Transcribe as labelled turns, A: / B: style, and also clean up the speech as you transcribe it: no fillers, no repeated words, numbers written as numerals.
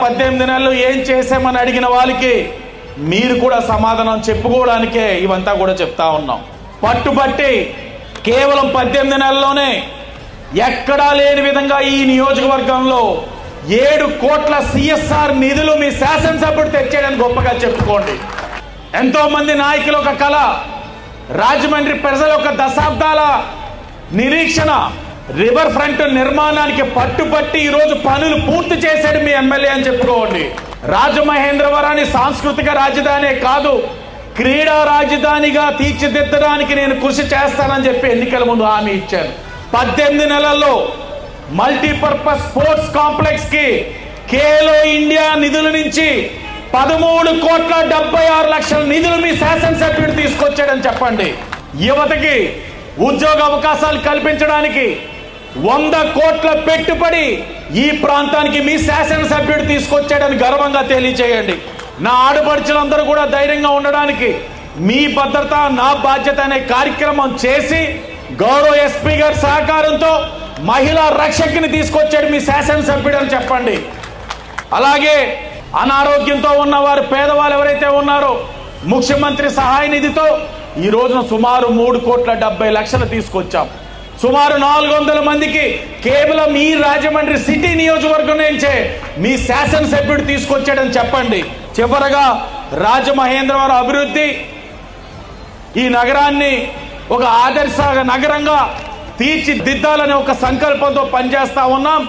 A: 18 నెలలు ఏం చేసామని అడిగిన వాళ్ళకి మీరు కూడా సమాధానం చెప్పుకోవడానికే ఇవంతా కూడా చెప్తా ఉన్నాం. పట్టుబట్టి కేవలం 18 నెలల్లోనే ఎక్కడా లేని విధంగా ఈ నియోజకవర్గంలో 7 కోట్ల సిఎస్ఆర్ నిధులు మీ శాసనసభ్యుడు తెచ్చేయడానికి గొప్పగా చెప్పుకోండి. ఎంతో మంది నాయకుల ఒక కళ, రాజమండ్రి ప్రజల ఒక దశాబ్దాల నిరీక్షణ, రివర్ ఫ్రంట్ నిర్మాణానికి పట్టుబట్టి ఈరోజు పనులు పూర్తి చేశాడు మీ ఎమ్మెల్యే అని చెప్పుకోండి. రాజమహేంద్రవరాన్ని సాంస్కృతిక రాజధానే కాదు, క్రీడా రాజధానిగా తీర్చిదిద్దడానికి నేను కృషి చేస్తానని చెప్పి ఎన్నికల ముందు హామీ ఇచ్చాను. 18 నెలల్లో మల్టీపర్పస్ స్పోర్ట్స్ కాంప్లెక్స్ కి ఖేలో ఇండియా నిధుల నుంచి 13 కోట్ల 76 లక్షల నిధులు మీ శాసనసభ్యుడు తీసుకొచ్చాడని చెప్పండి. యువతకి ఉద్యోగ అవకాశాలు కల్పించడానికి 100 కోట్ల పెట్టుబడి ఈ ప్రాంతానికి మీ శాసనసభ్యుడు తీసుకొచ్చాడని గర్వంగా తెలియచేయండి. నా ఆడపడుచులందరూ కూడా ధైర్యంగా ఉండడానికి మీ భద్రత నా బాధ్యత అనే కార్యక్రమం చేసి గౌరవ ఎస్పీ గారి సహకారంతో మహిళా రక్షకుని తీసుకొచ్చాడు మీ శాసనసభ్యుడు అని చెప్పండి. అలాగే అనారోగ్యంతో ఉన్నవారు, పేదవాళ్ళు ఎవరైతే ఉన్నారో ముఖ్యమంత్రి సహాయ నిధితో ఈ రోజున సుమారు 3 కోట్ల 70 లక్షలు తీసుకొచ్చాం. సుమారు 400 మందికి కేవలం ఈ రాజమండ్రి సిటీ నియోజకవర్గం నుంచే మీ శాసనసభ్యుడు తీసుకొచ్చాడని చెప్పండి. చివరగా రాజమహేంద్రవరం అభివృద్ధి, ఈ నగరాన్ని ఒక ఆదర్శ నగరంగా తీర్చిదిద్దాలనే ఒక సంకల్పంతో పనిచేస్తా ఉన్నాం.